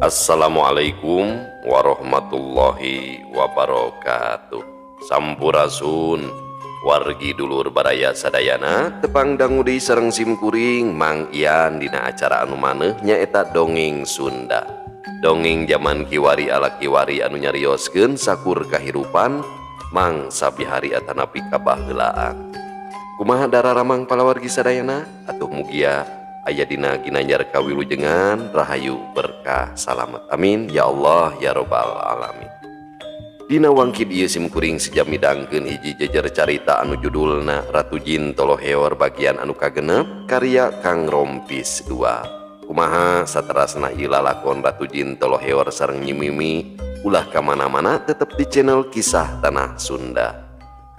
Assalamualaikum warahmatullahi wabarakatuh. Sampurasun wargi dulur baraya sadayana tepang dangudi sareng simkuring Mang Ian dina acara anu maneh nyaeta dongeng Sunda. Dongeng zaman kiwari ala kiwari anu nyarioskeun sakur kahirupan Mang sabihari atanapi kabaheulaan. Kumaha dararamang palawargi sadayana atuh mugia aya dina ginanjar kawilujengan rahayu berkah salamet amin ya Allah ya robbal alamin. Dina wangkid ieu simkuring sejam midangkeun hiji jejer carita anu judulna Ratu Jin Toloheor bagian anu kagenep karya Kang Rompis 2. Kumaha saterasna ieu lalakon Ratu Jin Toloheor sareng Nyi Mimi ulah ka mana-mana tetep di channel Kisah Tanah Sunda.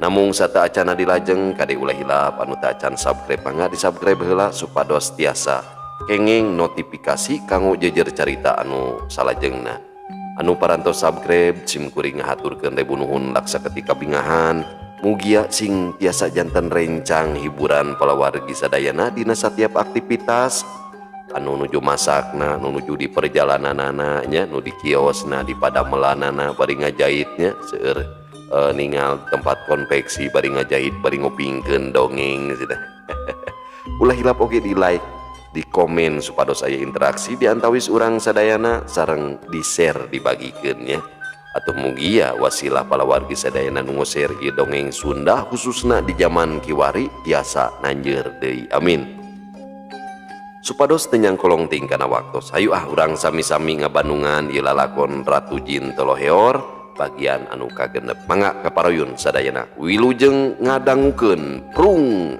Namung sata acana dilajeng kade ulah hilap anu teu acan subscribe mangga di subscribe heula supados tiasa kenging notifikasi kanggo jejer carita anu salajengna. Anu parantos subscribe simkuring ngahaturkeun rebu nuhun laksa ketika bingahan mugia sing tiasa janten rencang hiburan palawargi sadayana dina satiap aktivitas anu nuju masakna, anu nuju di perjalananana nya, nu di kiosna, di padamelanana bari ngajahitnya seueur ningal tempat konveksi bari ngajahit bari ngopingkeun dongeng cenah. Ulah hilap oge di like, di komen supados aya interaksi di antawis urang sadayana sareng di share dibagikeun nya. Atuh mugia wasilah palawargi sadayana nu ngoseur ieu dongeng Sunda khususna di zaman kiwari tiasa nanjeur deui amin. Supados teu nyangkolong ting kana waktos hayu urang sami-sami ngabandungan ieu lalakon Ratu Jin Toloheor bagian anu kagenep mangga kaparoyun sadayana wilujeng ngadangukeun prung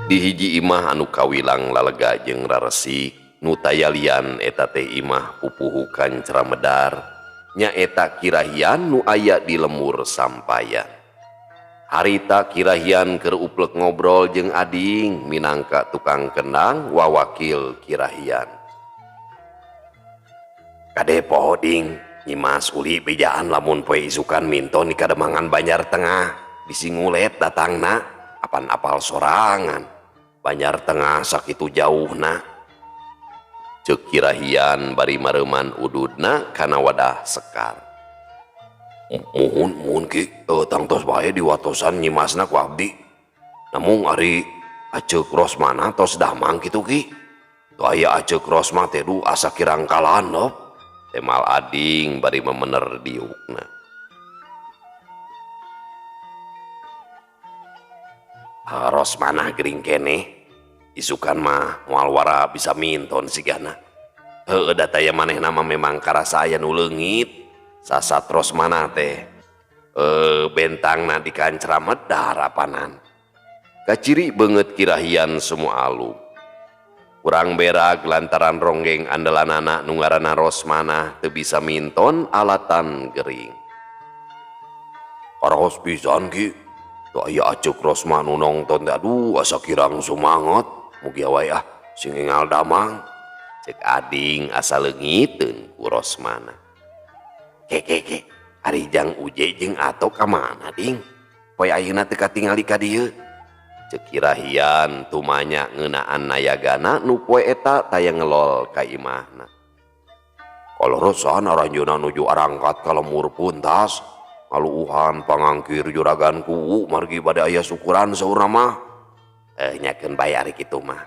di hiji imah anu kawilang lalega jeung raresik nu tayalian eta teh imah pupuhukan ceramedar nyaeta Kirahian nu aya di lemur sampayan. Harita Kirahian keur uplek ngobrol jeung ading minangka tukang kendang wawakil Kirahian. Kade poho ding nyimas uli bejaan lamun poe isukan minton di Kademangan Banjar Tengah bisi ngulet datangna apan apal sorangan Banjar Tengah sakitu jauhna. Ceuk Kirahian bari mareuman ududna kana wadah sekar. Muhun ki tangtos bae diwatosan nyimasna ku abdi. Namung ari aceuk Rosmana tos damang kitu ki. Tu aya aceuk Rosma teh du asa kirangkalan no. Temal ading bari memener diukna. Rosmana gering keneh isukan mah moal wara bisa minton sigana. Heueuh da taya manehna mah memang karasa aya nu leungit sasat Rosmana teh bentangna di kancra medar apanan. Kaciri beungeut Kirahian semua alu. Kurang berag lantaran ronggeng andalanana nu ngaranna Rosmana teu bisa minton alatan gering. Karos pisan ki tu aya aceuk Rosma nu nongton teh aduh asa kirang sumanget mugia wae sing enggal damang ceuk ading asa leungiteun ku Rosmana. Ke ari jang uje jeung ato ka mana ding poe ayeuna teu katingali ka dieu ceuk Kirahian tumanya ngeunaan nayagana nu poe eta taya ngelol ka imahna. Kalorosan aranjeunna nuju arangkat ka lemur puntas ngaluuhan pangangkir juragan kuwu margi bade aya syukuran saurna mah. Nyakeun bae ari kitu mah.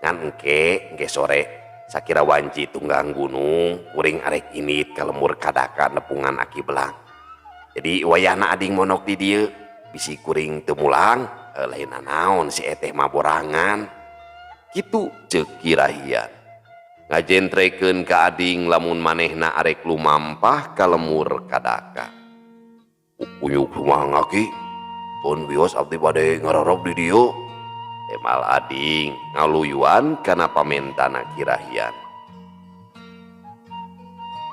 Ngan engke sore sakira wanci tunggang gunung kuring arek init ka lemur kadaka nepungan aki belang. Jadi wayahna ading monok di dieu bisi kuring teu mulang lain naon si eteh mah borangan kitu ceuk Kirahian ngajentrekeun ka ading lamun manehna arek lumampah ka lemur kadaka. Uyuk kumaha ki pun wios abdi bade ngararop di dieu emal ading ngaluyuan kana pamentana Kirahian.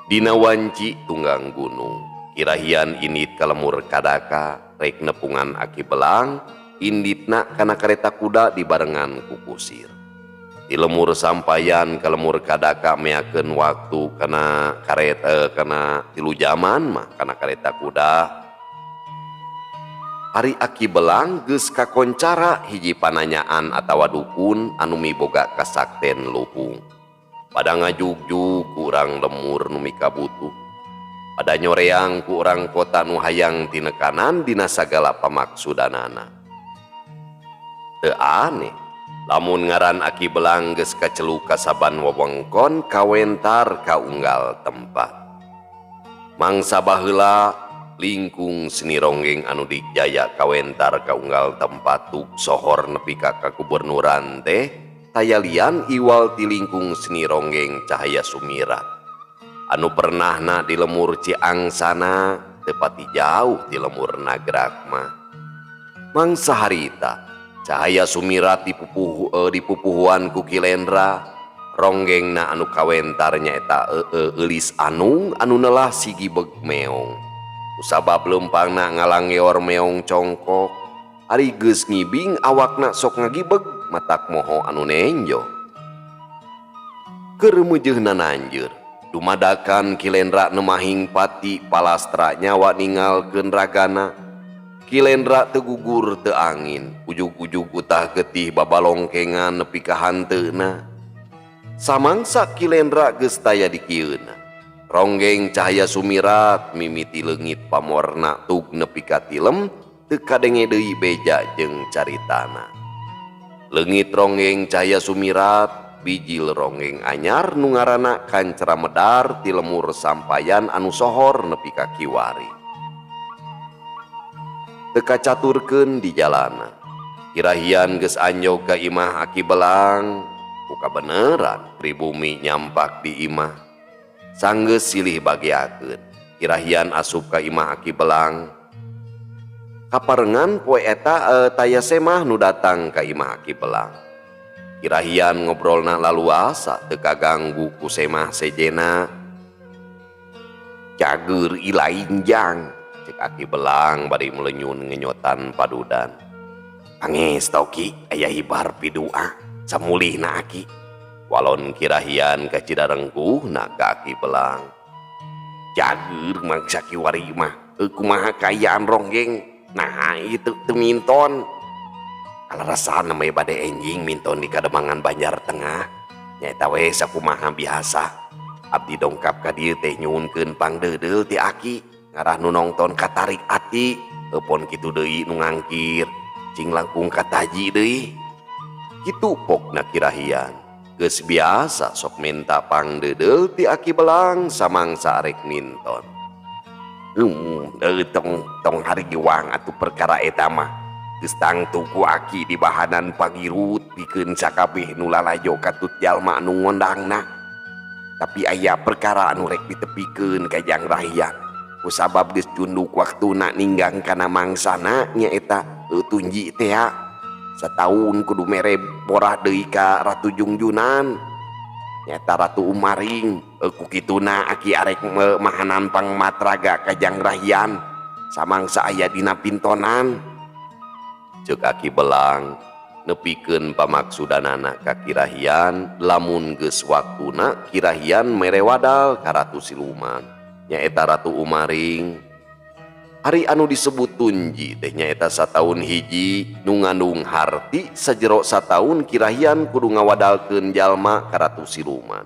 Dina wanci tunggang gunung Kirahian indit ka lemur kadaka rek nepungan aki belang inditna kana kareta kuda dibarengan ku kusir. Di lemur sampayan ka lemur kadaka meakeun waktu kana kareta kana 3 jaman mah kana kareta kuda. Hari aki belang geus kakoncara hiji pananyaan atawa dukun anu miboga kasakten luhung. Pada ngajugjug ku urang lemur nu mikabutuh. Pada nyoreang ku urang kota nu hayang tinekanan dina sagala pamaksudanana. Teu aneh, lamun ngaran aki belang geus kaceluk kasaban wewengkon kawentar ka unggal tempat. Mangsa baheula lingkung seni ronggeng anu dijaya kawentar ka unggal tempat tuk sohor nepi ka kagubernuran teh tayalian iwal ti lingkung seni ronggeng Cahaya Sumirat anu pernahna di lemur Ciangsana tepati jauh di lemur Nagrak mah. Mangsa harita Cahaya Sumirat dipupuhuan ku Kilendra ronggengna anu kawentarnya eta eulis anu nelah sigi beug meong usabab leumpangna ngalangeor meong congkok ari geus ngibing awakna sok ngagibeg matak moho anu nenjo keur meujeunna nanjeur dumadakan Kilendra nemahing pati palastra nyawa ningalkeun ragana. Kilendra teu gugur teu angin ujug-ujug utah getih babalongkengan nepi ka hanteuna. Samangsa Kilendra geus taya di kieuna ronggeng Cahaya Sumirat mimiti leungit pamorna tug nepi ka tilem teu kadenge deui beja jeung caritana. Leungit ronggeng Cahaya Sumirat bijil ronggeng anyar nu ngaranna Kancra Medar ti lemur sampayan anu sohor nepi ka kiwari. Teu kacaturkeun di jalana Kirahian geus anjog ka imah aki belang buka beneran pribumi nyampak di imah sanggeus silih bagiakeun Kirahian asup ka imah aki belang kaparengan poe eta taya semah nu datang ka imah aki belang. Kirahian ngobrolna laluasa teu kaganggu ku semah sejena. Cager ilainjang cek aki belang bari melenyun ngenyotan padudan. Pangestu ki aya hibar pidua samulihna aki. Walon Kirahian ka cidarengkuhna ka aki belang. Cager mangsa kiwari mah kumaha kayaan ronggeng. Nah itu teu minton. Alarasan namanya bade enjing minton di Kademangan Banjar Tengah nyaeta we sakumaha biasa abdi dongkap ka dieu teh nyuhunkeun pangdeudel ti aki ngarah nu nongton katarik ati eupon kitu deui nu ngangkir cing langkung kataji deui kitu pokna Kirahian geus biasa sok minta pangdeudel ti aki belang samangsa arek minton. Tong hari giwang atuh perkara eta mah geus tangtu ku aki di bahanan pagirut pikeun sakabeh nu lalajo katut jalma anu ngondangna. Tapi aya perkara anu rek ditepikeun ka Jang Rahian kusabab geus junduk waktuna ninggang kana mangsana nyaeta tunji teh sataun kudu mere borah deui ka Ratu Jungjunan nyaeta Ratu Umaring ku kituna aki arek mahanan pangmatraga ka Jang Rahian samangsa aya dina pintonan. Ceuk aki belang nepikeun pamaksudanana ka Kirahian lamun geus waktuna Kirahian mere wadal ka Ratu Siluman nyaeta Ratu Umaring. Hari anu disebut tunji teh nyaeta sataun hiji nu ngandung harti sajero sataun Kirahian kudu ngawadalkeun jalma ka Ratu Siluman.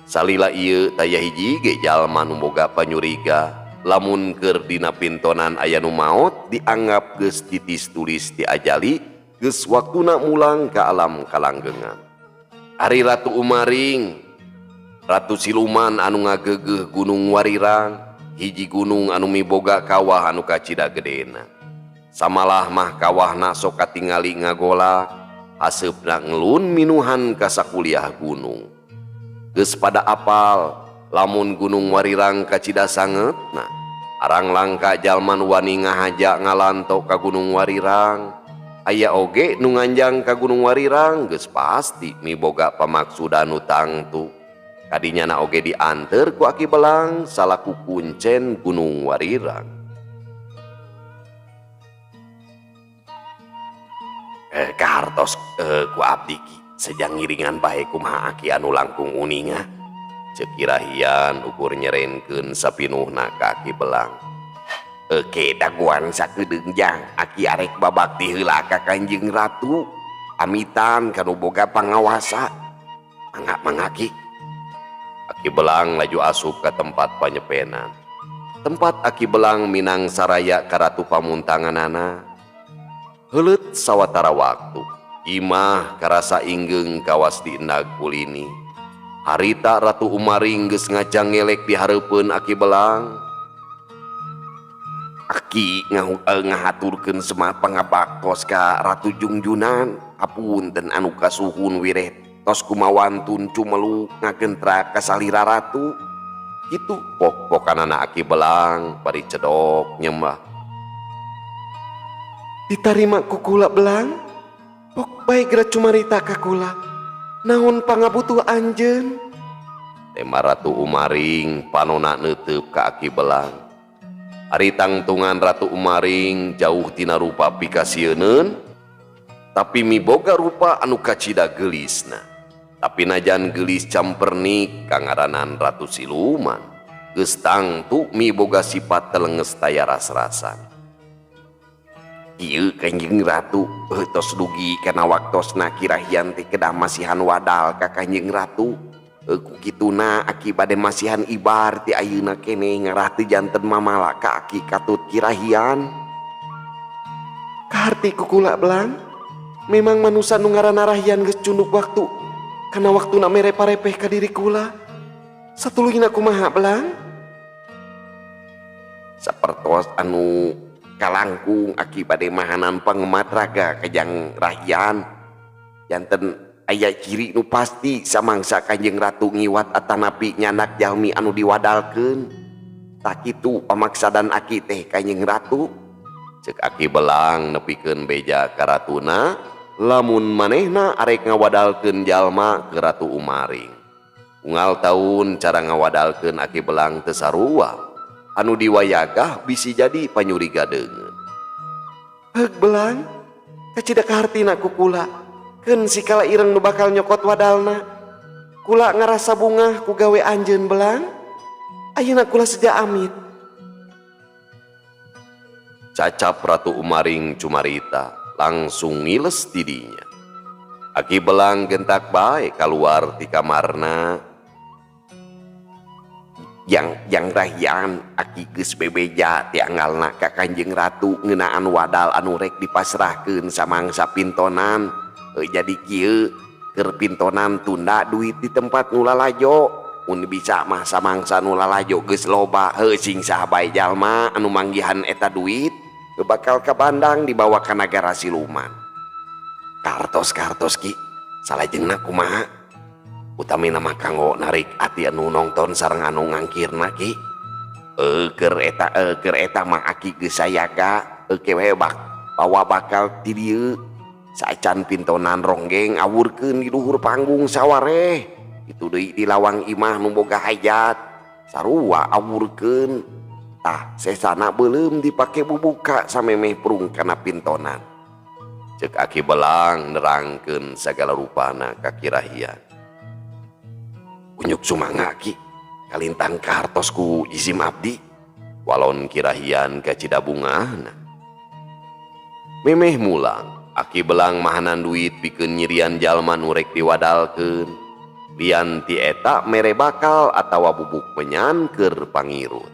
Salila ieu taya hiji ge jalma nu boga panyuriga lamun keur dina pintonan aya nu maot dianggap geus titis tulis diajali geus waktuna mulang ka alam kalanggengan. Ari Ratu Umaring Ratu Siluman anu ngageugeuh Gunung Warirang hiji gunung anu miboga kawah anu kacida gedena. Samalah mah kawahna sok katingali ngagola, haseupna ngelun minuhan ka sakuliah gunung. Geus pada apal lamun gunung Warirang kacida sangetna, arang langka jalma nu wani ngahaja ngalanto ka gunung Warirang. Aya oge nu nganjang ka gunung Warirang geus pasti miboga pamaksudan nu tangtu. Kadinyana oge dianteur ku Aki Belang salaku kuncen gunung Warirang. Kahartos ku abdi ki sejang ngiringan bae kumaha Aki anu langkung uninga. Ceuk Kirahian ukur nyerenkeun sapinuhna ka Aki Belang. Daguan sakedeung jang Aki arek babakti heula ka Kanjeng Ratu, amitan kanu boga pangawasa. Mangga Ki. Aki Belang laju asup ke tempat panyepenan. Tempat Aki Belang minang saraya ka ratu pamuntanganana. Heuleut sawatara waktu, imah karasa ingeung kawas di endag kulini. Harita Ratu Umaring geus ngajang ngelek di hareupeun Aki Belang. Aki ngahaturkeun semat pangabaktos ka Ratu Jungjunan, apunten anu kasuhun wireh tos kumawantun cumelu ngagentra ka salira ratu. Kitu pok-pokanana Aki Belang bari cedok nyembah. Ditarima ku kula Belang, pok bae geura cumarita ka kula. Naon pangabutuh anjeun? Tema Ratu Umaring panona neuteub ka Aki Belang. Ari tangtungan Ratu Umaring jauh tina rupa pikasieun, tapi miboga rupa anu kacida geulisna. Tapi najan geulis campernik kangaranan Ratu Siluman, geus tangtu miboga sifat telenges taya ras-rasan. Ieu Kanjeng Ratu tos dugi kana waktosna Kirahian teh kedah masihan wadal ka Kanjeng Ratu. Ku kituna Aki bade masihan ibar ti ayeuna keneh ngarah teu janten mamala ka Aki katut Kirahian. Kaharti ku kula Belang, memang manusia nu ngaranna Rahian geus cunduk waktu kana waktuna mere parepeh ka diri kula. Satuluyna kumaha Belang? Sapertos anu kalangkung Aki bade mahanan pangemat raga kajang Rahian. Janten aya ciri nu pasti samangsa Kanjeng Ratu ngiwat atanapi nyanak jalmi anu diwadalkeun. Tak kitu pamaksadan Aki teh Kanjeng Ratu. Ceuk Aki Belang nepikeun beja ka ratuna, lamun manehna arek ngawadalkeun jalma ke Ratu Umaring. Unggal taun cara ngawadalkeun Aki Belang teu sarua. Anu diwayagah bisi jadi panyuriga deungeun. Heug Belang, kacida kahartina ku kula, keun sikala ireng nu bakal nyokot wadalna. Kula ngarasa bungah ku gawe anjeun Belang. Ayeuna kula seja amit. Cacap Ratu Umaring cumarita langsung ngiles tidinya. Aki Belang gentak bae kaluar ti kamarna. Yang Rahian Aki geus bebeja ti anggalna ka Kanjeng Ratu ngeunaan wadal anu rek dipasrahkeun samangsa pintonan. Jadi kieu keur pintonan tunda duit di tempat nu lalajo. Mun bisa mah samangsa nu lalajo geus loba sing saha bae jalma anu manggihan eta duit bakal ka Bandang dibawa ka nagara Siluman. Kartos Ki, salajengna kumaha? Utamina mah kanggo narik ati anu nongton sareng anu ngangkirna Ki. Keur eta mah Aki geus sayaga kewe bawa bakal ti dieu sacan pintonan ronggeng awurkeun di luhur panggung sawareh. Itu deui di lawang imah nu boga hajat sarua awurkeun. Tah sesana beuleum dipake bubuka samemeh prung kana pintonan. Ceuk Aki Belang nerangkeun sagala rupana ka Kirahian. Unyuk sumangga Ki, kalintang kahartos ku izim abdi, walon Kirahian kacida bungahna. Memeh mulang, Aki Belang mahanan duit pikeun nyirian jalma nu rek diwadalkeun. Lian ti eta mere bakal atawa bubuk menyan keur pangirut.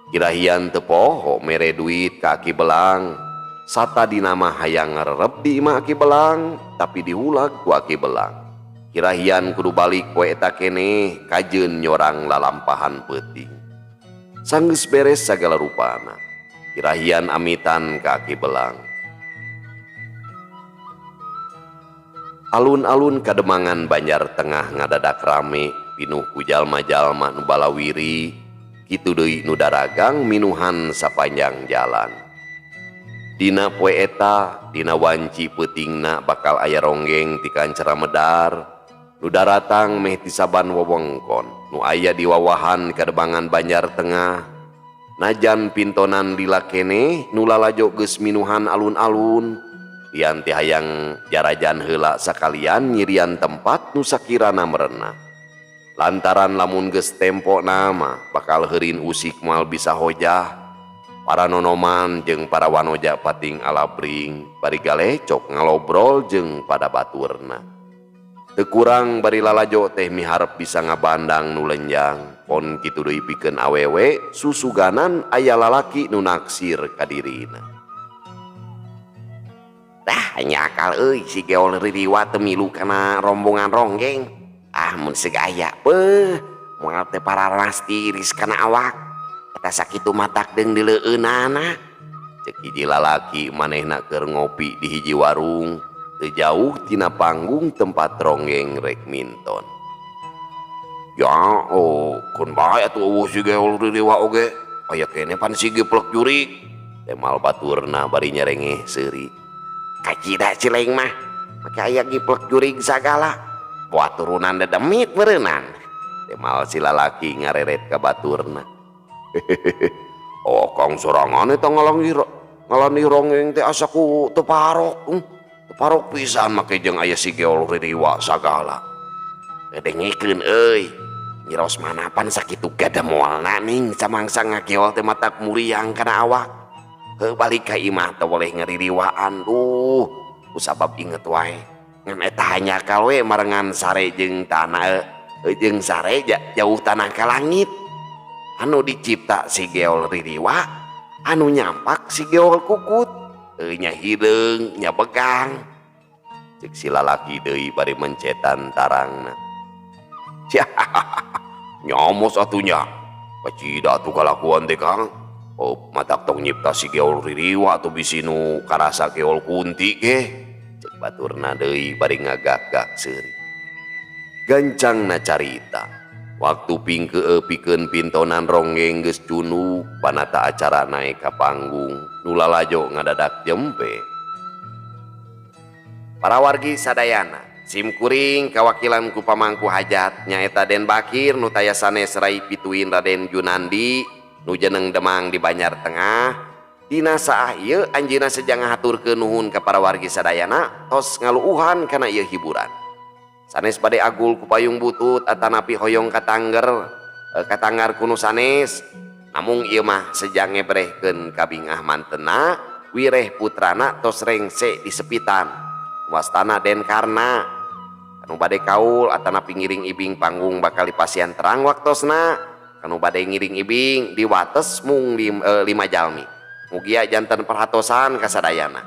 Kirahian teu poho mere duit ka Aki Belang. Sata dina mah hayang ngarerep di imah Aki Belang, tapi diulag ku Aki Belang. Kirahian kudu balik poe eta keneh kajeun nyorang lalampahan peuting. Sanggeus beres sagala rupana, irahian amitan kaki belang. Alun-alun Kademangan Banjar Tengah ngadadak rame pinuh ku jalma-jalma nu balawiri, kitu deui nu daragang minuhan sapanjang jalan. Dina poe eta, dina wanci peutingna bakal aya ronggeng ti Kancera Medar, nu daratang meh ti saban wewengkon nu aya di wawahan Kademangan Banjar Tengah. Najan pintonan lila keneh nu lalajo geus minuhan alun-alun, pian ti hayang jarajan heula sakalian nyirian tempat nu sakirana merenah. Lantaran lamun geus tempo nama bakal heurin usik moal bisa hojah, para nonoman jeung para wanoja pating alabring bari galecok ngalobrol jeung pada baturna. Teu kurang bari lalajo teh miharep bisa ngabandang nu lenjang, pon kitu deui pikeun awewe susuganan aya lalaki nu naksir ka dirina. Dah nyakal euy si geol ririwa teu milu kana rombongan ronggeng. Mun segaya beuh moal teu pararas tiris kana awak. Eta sakitu matak deung dileueunana. Ceuk hiji lalaki manehna keur ngopi di hiji warung teu jauh tina panggung tempat ronggeng rek minton. Ya kun bae atuh si geol ririwa oge. Aya keneh pan si geplek jurig. Temal baturna bari nyerengeh seuri. Kacida cileng mah make aya giplek jurig sagala, buat turunan dedemit beureunan. Temal si lalaki ngareret ka baturna. Oh kang sorangan eta ngalani ronggeng teh asa ku teu parok. Teu parok pisan make jeung aya si geol ririwa sagala. Ngedengikeun euy, nyiros manapan sakitu gada moalna ning samangsa ngageol teh matak muriang kana awak. Balik ka imah teh boleh ngeririwaan kusabab inget wae ngan eta hanya kalwe marengan sare jeung tanah jeung sare jauh tanah ka langit. Anu dicipta si geol ririwa, anu nyampak si geol kukut, nya hideung nya begang. Ceuk si lalaki deui bari mencetan tarangna. Nyomos atunya, kacida atuh kalakuan teh Kang. Oh matak tong nyipta si geol ririwa atau bisi nu karasa geol kunti ge. Cek baturna deui bari ngagak-gak seuri. Gancangna carita, waktu pingkeun pikeun pintonan ronggeng geus cunu panata acara naik ka panggung nu lalajo ngadadak jempe. Para wargi sadayana simkuring kawakilan ku pamangku hajat nyaeta Den Bakir nu taya sanes rai pituin Raden Junandi nu jeneng Demang di Banjar Tengah. Dina saah ieu anjeunna sejang ngahaturkeun nuhun ka para wargi sadayana tos ngaluuhan kana ieu hiburan. Sanes bade agul ku payung butut atanapi hoyong katanggar kuno sanes. Namung ieu mah sejang ngebrehkeun ka bingah mantenna wireh putrana tos rengse di sepitan. Wastana Den Karna anu bade kaul atanapi ngiring ibing panggung bakal dipasian terang waktosna. Kanu badai ngiring ibing diwates mung 5 jalmi. Mugia janten perhatosan kasadayana.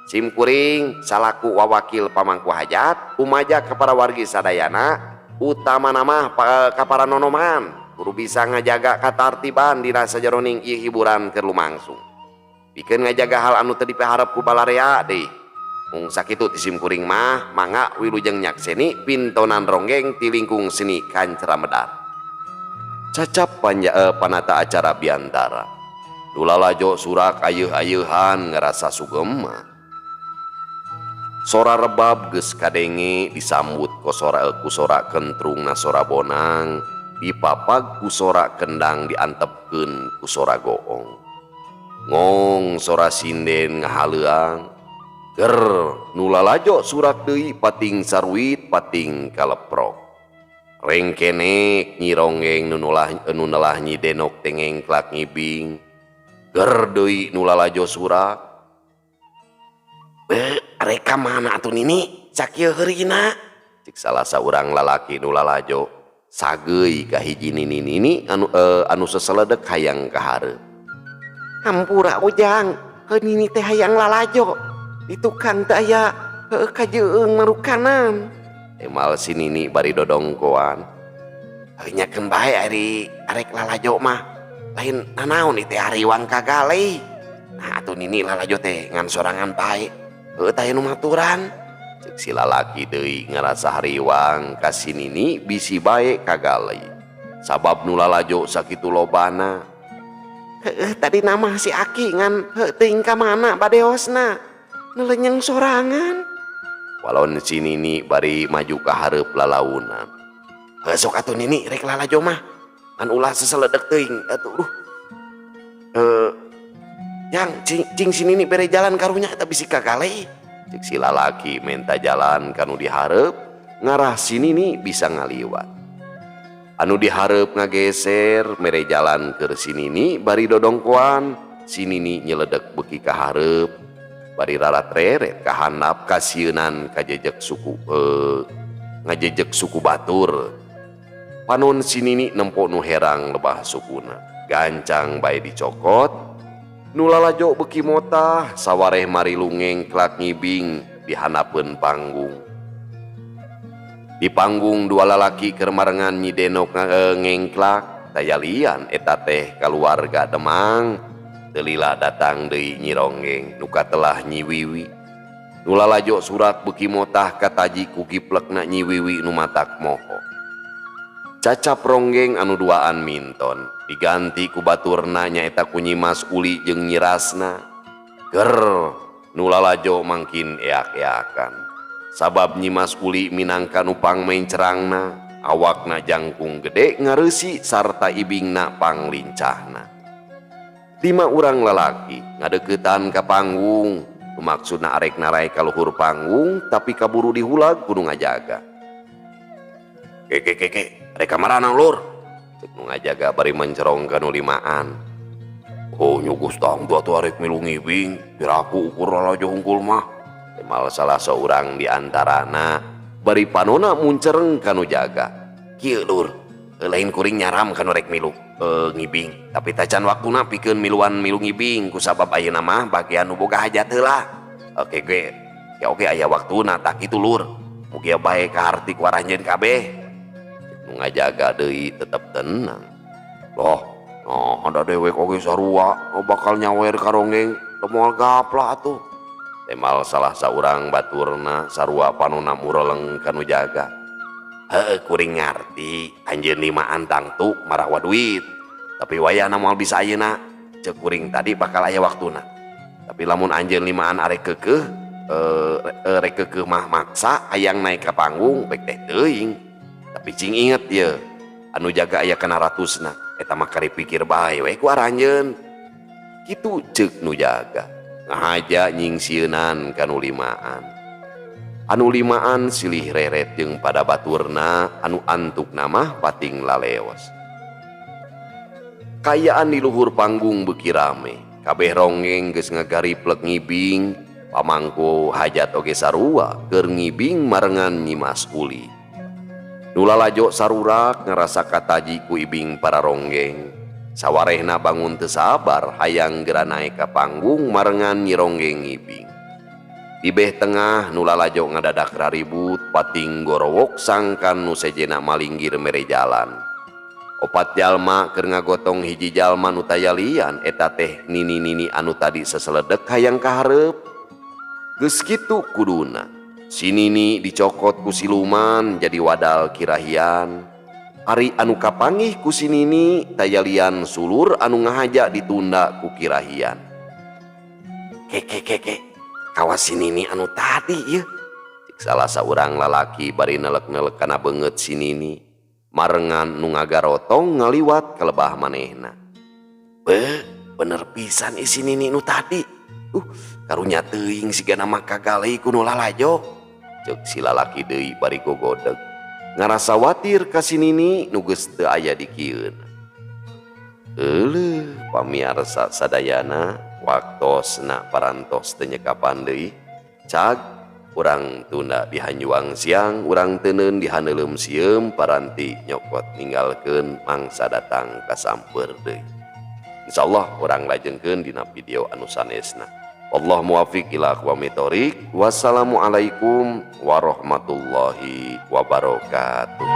Simkuring salaku wawakil pamangku hajat umaja ka para wargi sadayana, utama nama ka para nonoman kudu bisa ngajaga katartiban dina sajeroning ieu hiburan keur lumangsung. Pikeun ngajaga hal anu teu dipaharep ku balarea deui. Mung sakitu ti simkuring mah mangga wilujeng nyakseni pintonan ronggeng ti lingkung seni Kancera Medar. Cacap panata acara biantara dulalajo surak ayeuh-ayeuhan ngerasa sugem. Sora rebab geus kadenge disambut ku sora kentrungna sora bonang, dipapag ku sora kendang diantepkeun ku sora goong. Ngong sora sinden ngahaleuang, ger nu lalajo surak deui pating sarwit pating kaleprok. Rengkenek nyi ronggeng nu neulah nyi denok tengeng klak ngibing, ger deui nu lalajo surak. Reka mana atuh nini sakieu heurina, cik salah saurang lalaki nu lalajo sageuy ka hiji nini anu seseledek hayang ka hareup. Hampura ujang, nini teh hayang lalajo di tukang teh aya kajeung marukanan. Temal si nini bari dodongkoan, nyakeun bae ari arek lalajo mah lain nanaon teh hariwang kagale. Nah atuh nini lalajo teh ngan sorangan pae teh nu maturan. Cek si lalaki deui ngarasa hariwang ka si nini bisi bae kagale sabab nu lalajo sakitu lobana. Tadi nama si Aki ngan teuing ka mana badeosna nelenyeng sorangan. Walon si nini bari maju ka hareup lalaunan. Sok atuh nini rek lalajo mah an ulah seseledek teuing atuh. Yang cing si nini bere jalan karunya eta bisi kagale. Cek si lalaki minta jalan kanu dihareup ngarah si nini bisa ngaliwat. Anu dihareup ngageser mere jalan ke si nini bari dodongkoan si nini nyeledek beuki ka hareup bari rarat reret ka handap kasieun kajejek suku ngajejek suku batur. Panon si nini nempo nu herang lebah sukuna gancang bae dicokot nu lalajo beuki motah sawareh mari lungeng kelak ngibing di hanapeun panggung. Di panggung dua lalaki keur marengan nyi denok ngengklak tayalian eta teh kaluarga Demang. Teu lila datang deui Nyi Ronggeng nu katelah Nyi Wiwi. Nu lalajo surat beuki motah kataji ku kiplekna Nyi Wiwi nu matak moho. Cacap Ronggeng anu duaan minton diganti ku baturna nyaeta ku Nyi Mas Uli jeung Nyi Rasna. Ger nu lalajo mangkin eak-eakan. Sabab Nyi Mas Uli minangka nupang main cerangna awakna jangkung gede ngareusi sarta ibingna panglincahna. 5 urang lalaki ngadeuketan ka panggung maksudna arek narai ka luhur panggung tapi kaburu dihulag kudu ngajaga. Ke rek kamarana lur cek nu ngajaga bari mencerong ka nu limaan. Oh nyugus tang tua arek milu ngibing piraku ukur lalajo hungkul mah. Mal salah seorang di antarana bari panona muncereng kanu jaga. Kieu lur, lain kuring nyaram kanu rek milu ngibing, tapi tacan waktuna pikeun miluan milu ngibing kusabab ayeuna mah bagian nu boga hajat heula. Oke ge, ya oke aya waktuna tak kitu lur. Mugi bae kaharti ku aranjeun kabeh. Nu ngajaga deui tetep tenang. Loh, ada dewek oge sarua bakal nyawer ka Ronggeng, teu moal gapla atuh. Temal salah saurang baturna sarua panona mureleng kanu jaga. Heuh kuring ngarti anjeun limaan tangtu marawa duit. Tapi wayahna moal bisa ayeuna ceuk kuring tadi bakal aya waktuna. Tapi lamun anjeun limaan arek keukeuh mah maksa hayang naik ka panggung bek teh teuing. Tapi cing inget ye anu jaga aya kana ratusna eta mah kari pikir bae we ku aranjeun. Kitu ceuk nu jaga. Ngahaja nyingsieunan kanu limaan. Anu limaan silih reret jeung pada baturna anu antukna mah pating laleos. Kayaan di luhur panggung beuki rame. Kabeh Ronggeng geus ngagariplek ngibing, pamangku hajat oge sarua keur ngibing marengan Nyi Mas Uli. Nu lalajo sarurak ngarasa kataji ku ibing para Ronggeng. Sawarehna bangun teu sabar hayang geura naek ka panggung marengan Nyi Ronggeng ngibing. Di beh tengah nu lalajo ngadadak raribut pating gorowok sangkan nu sejena malinggir mere jalan. 4 jalma keur ngagotong hiji jalma nu tayalian eta teh nini-nini anu tadi seseledek hayang ka hareup. Geus kitu kuduna si nini dicokot ku siluman jadi wadal kirahian. Ari anu kapanggih ku si nini tayalian sulur anu ngahaja ditunda ku kirahian. Ke kawas si nini anu tadi ya. Cik salah saurang lalaki bari nelek-nelek kana beungeut si nini marengan nu ngagarotong ngaliwat ka lebah manehna. Bener pisan isi nini nu tadi. Karunya teuing sigana mah kagale ku nu lalajo. Ceuk si lalaki deui bari gogodeg. Ngarasa watir ka si nini nu geus teu aya di kieun. Pamiarsa sadayana waktosna parantos teu nyekapan deui. Cag urang tunda di Hanjuang siang, urang teuneun di Haneuleum sieum paranti nyokot ninggalkeun mangsa datang kasamper deui. Insyaallah urang lajengkeun dina video anu sanesna. Allah muwafiq ila aqwamit thoriq. Wassalamualaikum warahmatullahi wabarakatuh.